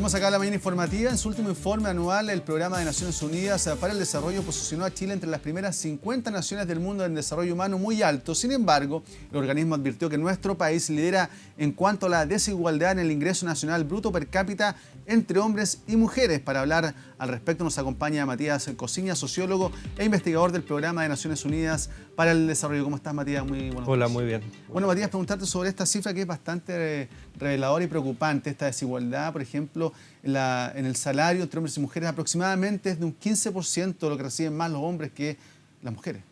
Volvemos acá a la mañana informativa. En su último informe anual, el Programa de Naciones Unidas para el Desarrollo posicionó a Chile entre las primeras 50 naciones del mundo en desarrollo humano muy alto. Sin embargo, el organismo advirtió que nuestro país lidera en cuanto a la desigualdad en el ingreso nacional bruto per cápita entre hombres y mujeres. Para hablar al respecto nos acompaña Matías Cosiña, sociólogo e investigador del Programa de Naciones Unidas para el Desarrollo. ¿Cómo estás, Matías? Muy buenos días. Hola, muy bien. Bueno, Matías, preguntarte sobre esta cifra que es bastante reveladora y preocupante. Esta desigualdad, por ejemplo, en el salario entre hombres y mujeres aproximadamente es de un 15% lo que reciben más los hombres que las mujeres.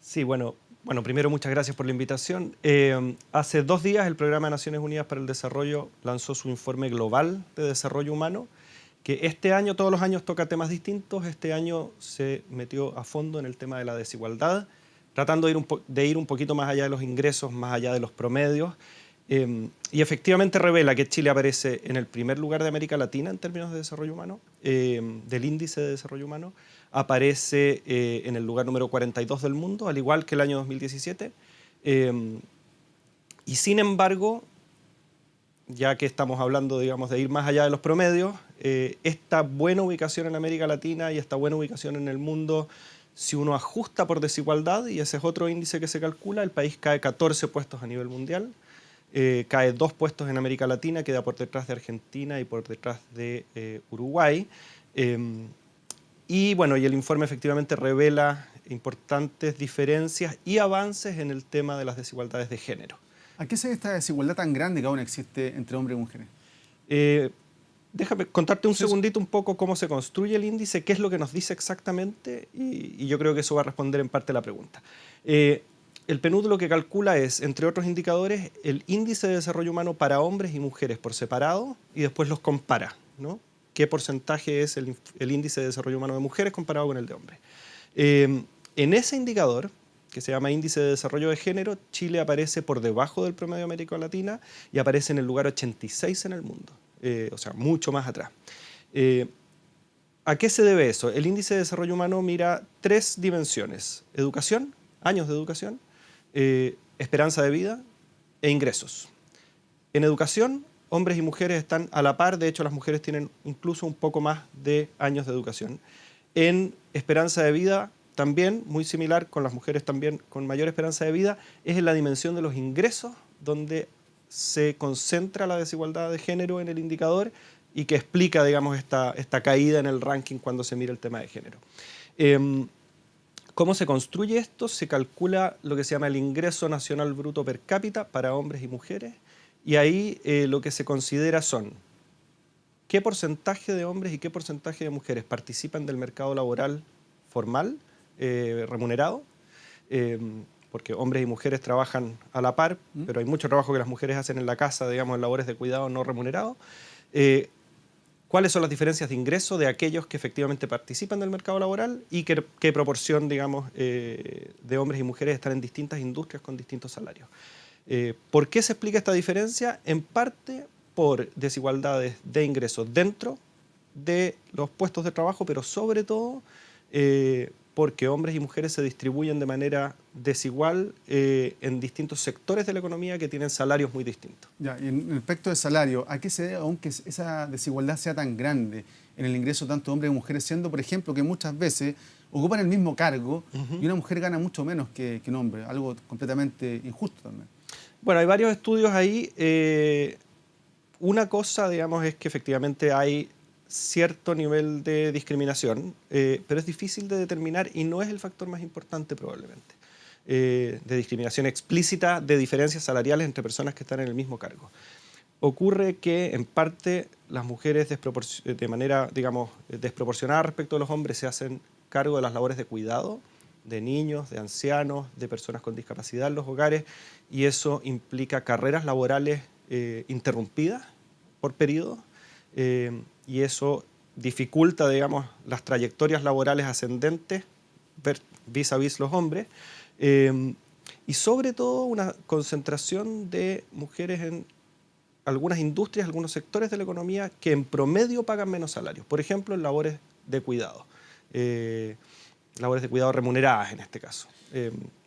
Sí, bueno, primero muchas gracias por la invitación. Hace 2 días el Programa de Naciones Unidas para el Desarrollo lanzó su informe global de desarrollo humano, que este año, todos los años toca temas distintos. Este año se metió a fondo en el tema de la desigualdad, tratando de ir un poquito más allá de los ingresos, más allá de los promedios. Y efectivamente revela que Chile aparece en el primer lugar de América Latina en términos de desarrollo humano, del índice de desarrollo humano. Aparece en el lugar número 42 del mundo, al igual que el año 2017. Y sin embargo, ya que estamos hablando, digamos, de ir más allá de los promedios, esta buena ubicación en América Latina y esta buena ubicación en el mundo, si uno ajusta por desigualdad, y ese es otro índice que se calcula, el país cae 14 puestos a nivel mundial. Cae 2 puestos en América Latina, queda por detrás de Argentina y por detrás de Uruguay. Y bueno, y el informe efectivamente revela importantes diferencias y avances en el tema de las desigualdades de género. ¿A qué se debe esta desigualdad tan grande que aún existe entre hombres y mujeres? Déjame contarte un segundito un poco cómo se construye el índice, qué es lo que nos dice exactamente, y yo creo que eso va a responder en parte la pregunta. El PNUD lo que calcula es, entre otros indicadores, el índice de desarrollo humano para hombres y mujeres por separado y después los compara, ¿no? ¿Qué porcentaje es el índice de desarrollo humano de mujeres comparado con el de hombres? En ese indicador, que se llama Índice de Desarrollo de Género, Chile aparece por debajo del promedio de América Latina y aparece en el lugar 86 en el mundo, o sea, mucho más atrás. ¿A qué se debe eso? El Índice de Desarrollo Humano mira 3 dimensiones: educación, años de educación, esperanza de vida e ingresos. En educación, hombres y mujeres están a la par. De hecho, las mujeres tienen incluso un poco más de años de educación. En esperanza de vida, también muy similar, con las mujeres también con mayor esperanza de vida, es en la dimensión de los ingresos donde se concentra la desigualdad de género en el indicador y que explica, digamos, esta caída en el ranking cuando se mira el tema de género. ¿Cómo se construye esto? Se calcula lo que se llama el ingreso nacional bruto per cápita para hombres y mujeres, y ahí lo que se considera son qué porcentaje de hombres y qué porcentaje de mujeres participan del mercado laboral formal, remunerado, porque hombres y mujeres trabajan a la par, pero hay mucho trabajo que las mujeres hacen en la casa, digamos, en labores de cuidado no remunerado. ¿Cuáles son las diferencias de ingreso de aquellos que efectivamente participan del mercado laboral y qué proporción, digamos, de hombres y mujeres están en distintas industrias con distintos salarios? ¿Por qué se explica esta diferencia? En parte por desigualdades de ingresos dentro de los puestos de trabajo, pero sobre todo porque hombres y mujeres se distribuyen de manera desigual en distintos sectores de la economía que tienen salarios muy distintos. Ya, y en respecto de salario, ¿a qué se debe aunque esa desigualdad sea tan grande en el ingreso tanto de hombres y mujeres, siendo, por ejemplo, que muchas veces ocupan el mismo cargo y una mujer gana mucho menos que un hombre? Algo completamente injusto también. Bueno, hay varios estudios ahí. Una cosa, digamos, es que efectivamente hay cierto nivel de discriminación, pero es difícil de determinar y no es el factor más importante probablemente, de discriminación explícita, de diferencias salariales entre personas que están en el mismo cargo. Ocurre que en parte las mujeres de manera, digamos, desproporcionada respecto a los hombres se hacen cargo de las labores de cuidado de niños, de ancianos, de personas con discapacidad en los hogares, y eso implica carreras laborales interrumpidas por periodos, y eso dificulta, digamos, las trayectorias laborales ascendentes vis a vis los hombres, y sobre todo una concentración de mujeres en algunas industrias, algunos sectores de la economía que en promedio pagan menos salarios. Por ejemplo, en labores de cuidado remuneradas en este caso,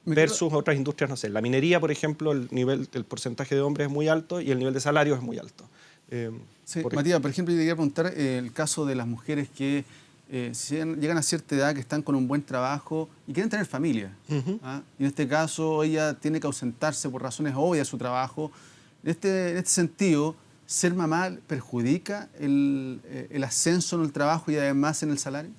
versus otras industrias, no sé, la minería, por ejemplo, el porcentaje de hombres es muy alto y el nivel de salario es muy alto. Sí, Matías, por ejemplo, yo te quería preguntar el caso de las mujeres que llegan a cierta edad, que están con un buen trabajo y quieren tener familia. ¿Ah? Y en este caso ella tiene que ausentarse por razones obvias de su trabajo. En este sentido, ¿ser mamá perjudica el ascenso en el trabajo y además en el salario?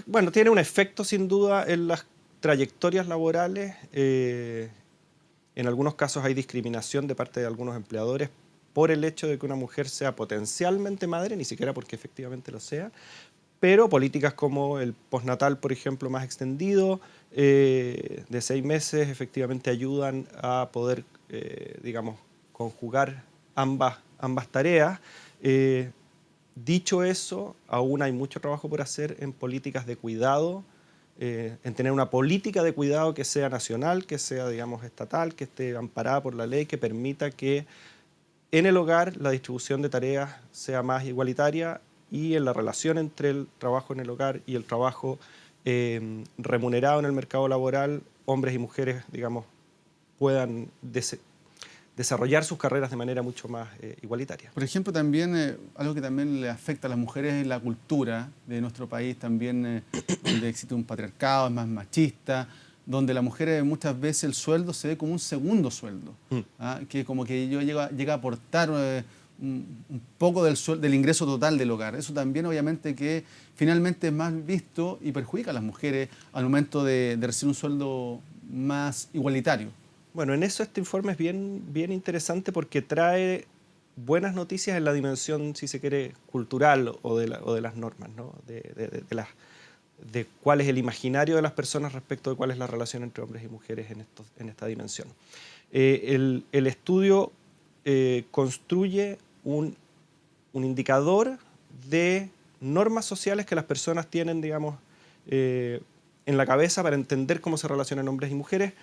Bueno, tiene un efecto sin duda en las trayectorias laborales. En algunos casos hay discriminación de parte de algunos empleadores por el hecho de que una mujer sea potencialmente madre, ni siquiera porque efectivamente lo sea, pero políticas como el postnatal, por ejemplo, más extendido, de 6 meses, efectivamente ayudan a poder, digamos, conjugar ambas tareas. Dicho eso, aún hay mucho trabajo por hacer en políticas de cuidado, en tener una política de cuidado que sea nacional, que sea, digamos, estatal, que esté amparada por la ley, que permita que en el hogar la distribución de tareas sea más igualitaria y en la relación entre el trabajo en el hogar y el trabajo remunerado en el mercado laboral, hombres y mujeres, digamos, puedan desarrollar sus carreras de manera mucho más igualitaria. Por ejemplo, también algo que también le afecta a las mujeres es la cultura de nuestro país, también donde existe un patriarcado, es más machista, donde la mujer muchas veces el sueldo se ve como un segundo sueldo, que como que llega a aportar un poco del ingreso total del hogar. Eso también obviamente que finalmente es más visto y perjudica a las mujeres al momento de recibir un sueldo más igualitario. Bueno, en eso este informe es bien interesante porque trae buenas noticias en la dimensión, si se quiere, cultural o de las normas, ¿no? De cuál es el imaginario de las personas respecto de cuál es la relación entre hombres y mujeres en esta dimensión. El estudio construye un indicador de normas sociales que las personas tienen, digamos, en la cabeza para entender cómo se relacionan hombres y mujeres.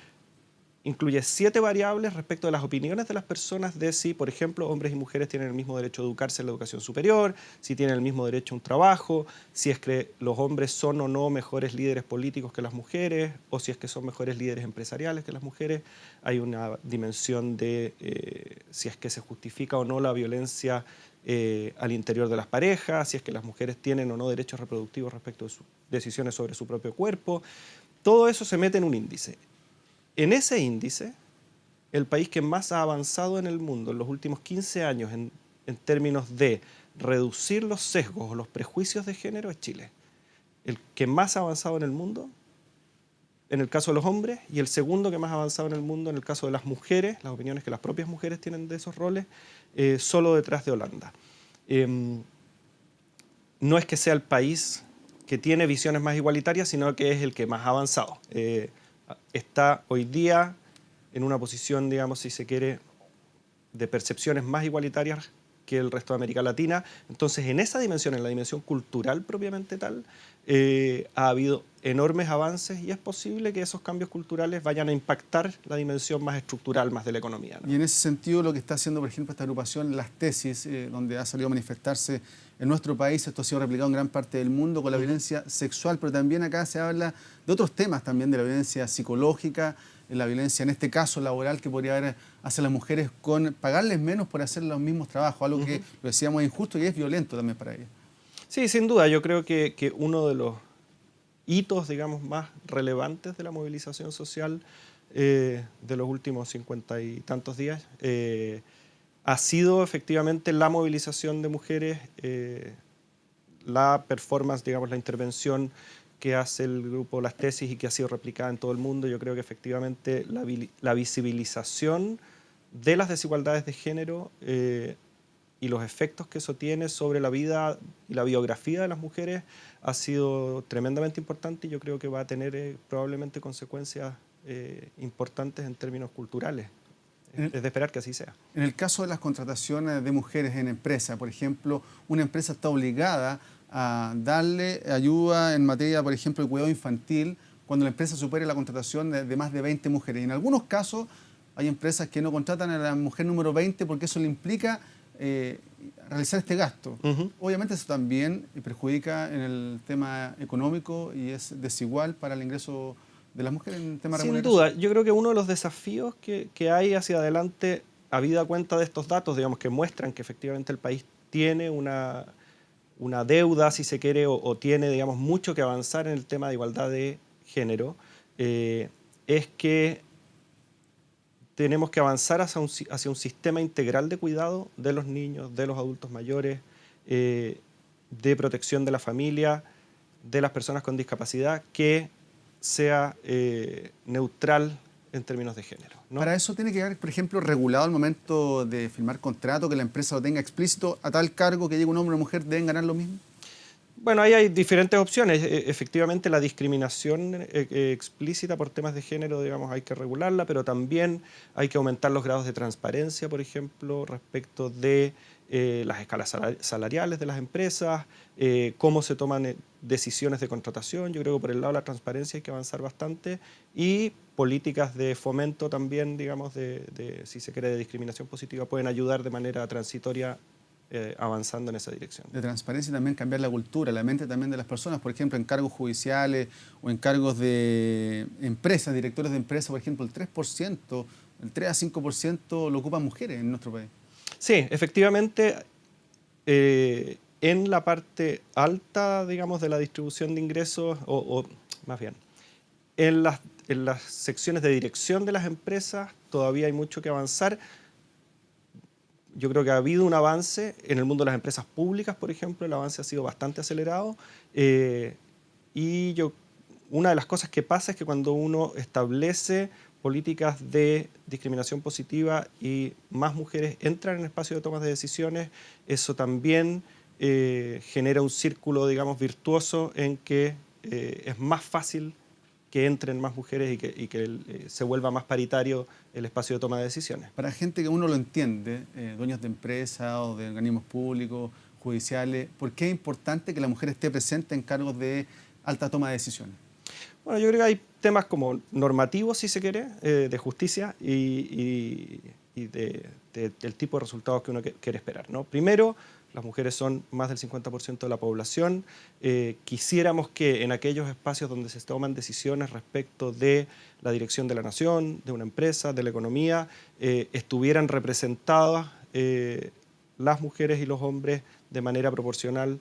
Incluye 7 variables respecto de las opiniones de las personas de si, por ejemplo, hombres y mujeres tienen el mismo derecho a educarse en la educación superior, si tienen el mismo derecho a un trabajo, si es que los hombres son o no mejores líderes políticos que las mujeres, o si es que son mejores líderes empresariales que las mujeres. Hay una dimensión de si es que se justifica o no la violencia al interior de las parejas, si es que las mujeres tienen o no derechos reproductivos respecto de sus decisiones sobre su propio cuerpo. Todo eso se mete en un índice. En ese índice, el país que más ha avanzado en el mundo en los últimos 15 años en términos de reducir los sesgos o los prejuicios de género es Chile. El que más ha avanzado en el mundo, en el caso de los hombres, y el segundo que más ha avanzado en el mundo en el caso de las mujeres, las opiniones que las propias mujeres tienen de esos roles, solo detrás de Holanda. No es que sea el país que tiene visiones más igualitarias, sino que es el que más ha avanzado. Está hoy día en una posición, digamos, si se quiere, de percepciones más igualitarias que el resto de América Latina. Entonces, en esa dimensión, en la dimensión cultural propiamente tal, ha habido enormes avances y es posible que esos cambios culturales vayan a impactar la dimensión más estructural, más de la economía, ¿no? Y en ese sentido, lo que está haciendo, por ejemplo, esta agrupación, Las Tesis, donde ha salido a manifestarse en nuestro país, esto ha sido replicado en gran parte del mundo con la violencia sexual, pero también acá se habla de otros temas también, de la violencia psicológica, la violencia, en este caso laboral, que podría haber hacia las mujeres con pagarles menos por hacer los mismos trabajos, algo que lo decíamos es injusto y es violento también para ellas. Sí, sin duda. Yo creo que uno de los hitos, digamos, más relevantes de la movilización social de los últimos 50 y tantos días ha sido efectivamente la movilización de mujeres, la performance, digamos, la intervención que hace el grupo Las Tesis y que ha sido replicada en todo el mundo. Yo creo que efectivamente la visibilización de las desigualdades de género y los efectos que eso tiene sobre la vida y la biografía de las mujeres ha sido tremendamente importante y yo creo que va a tener probablemente consecuencias importantes en términos culturales. Es de esperar que así sea. En el caso de las contrataciones de mujeres en empresas, por ejemplo, una empresa está obligada a darle ayuda en materia, por ejemplo, de cuidado infantil cuando la empresa supere la contratación de más de 20 mujeres. Y en algunos casos hay empresas que no contratan a la mujer número 20 porque eso le implica realizar este gasto. Obviamente eso también perjudica en el tema económico y es desigual para el ingreso de las mujeres en el tema remuneración. Sin duda, yo creo que uno de los desafíos que hay hacia adelante, habida cuenta de estos datos, digamos, que muestran que efectivamente el país tiene una deuda, si se quiere, o tiene, digamos, mucho que avanzar en el tema de igualdad de género, es que tenemos que avanzar hacia un sistema integral de cuidado de los niños, de los adultos mayores, de protección de la familia, de las personas con discapacidad, que sea neutral en términos de género, ¿no? Para eso tiene que haber, por ejemplo, regulado al momento de firmar contrato, que la empresa lo tenga explícito, a tal cargo que llegue un hombre o una mujer deben ganar lo mismo. Bueno, ahí hay diferentes opciones. Efectivamente, la discriminación explícita por temas de género, digamos, hay que regularla, pero también hay que aumentar los grados de transparencia, por ejemplo, respecto de las escalas salariales de las empresas, cómo se toman decisiones de contratación. Yo creo que por el lado de la transparencia hay que avanzar bastante, y políticas de fomento también, digamos, si se quiere, de discriminación positiva, pueden ayudar de manera transitoria avanzando en esa dirección. De transparencia y también cambiar la cultura, la mente también de las personas, por ejemplo, en cargos judiciales o en cargos de empresas, directores de empresas, por ejemplo, el 3%, el 3 a 5% lo ocupan mujeres en nuestro país. Sí, efectivamente, en la parte alta, digamos, de la distribución de ingresos, o más bien, en las secciones de dirección de las empresas todavía hay mucho que avanzar. Yo creo que ha habido un avance en el mundo de las empresas públicas, por ejemplo, el avance ha sido bastante acelerado, y una de las cosas que pasa es que cuando uno establece políticas de discriminación positiva y más mujeres entran en el espacio de tomas de decisiones, eso también genera un círculo, digamos, virtuoso, en que es más fácil que entren más mujeres y que se vuelva más paritario el espacio de toma de decisiones. Para gente que uno lo entiende, dueños de empresas o de organismos públicos, judiciales, ¿por qué es importante que la mujer esté presente en cargos de alta toma de decisiones? Bueno, yo creo que hay temas como normativos, si se quiere, de justicia y del tipo de resultados que uno quiere esperar, ¿no? Primero, las mujeres son más del 50% de la población. Quisiéramos que en aquellos espacios donde se toman decisiones respecto de la dirección de la nación, de una empresa, de la economía, estuvieran representadas las mujeres y los hombres de manera proporcional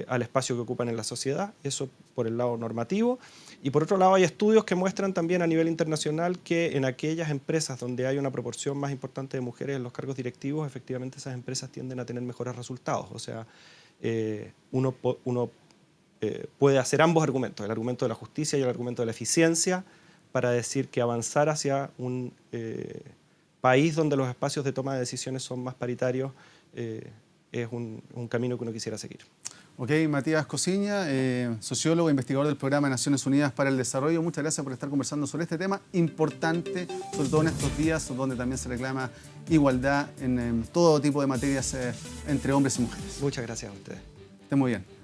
al espacio que ocupan en la sociedad. Eso por el lado normativo. Y por otro lado, hay estudios que muestran también a nivel internacional que en aquellas empresas donde hay una proporción más importante de mujeres en los cargos directivos, efectivamente esas empresas tienden a tener mejores resultados. O sea, uno puede hacer ambos argumentos, el argumento de la justicia y el argumento de la eficiencia, para decir que avanzar hacia un país donde los espacios de toma de decisiones son más paritarios es un camino que uno quisiera seguir. Ok, Matías Cosiña, sociólogo e investigador del Programa de Naciones Unidas para el Desarrollo. Muchas gracias por estar conversando sobre este tema importante, sobre todo en estos días donde también se reclama igualdad en todo tipo de materias entre hombres y mujeres. Muchas gracias a ustedes. Estén muy bien.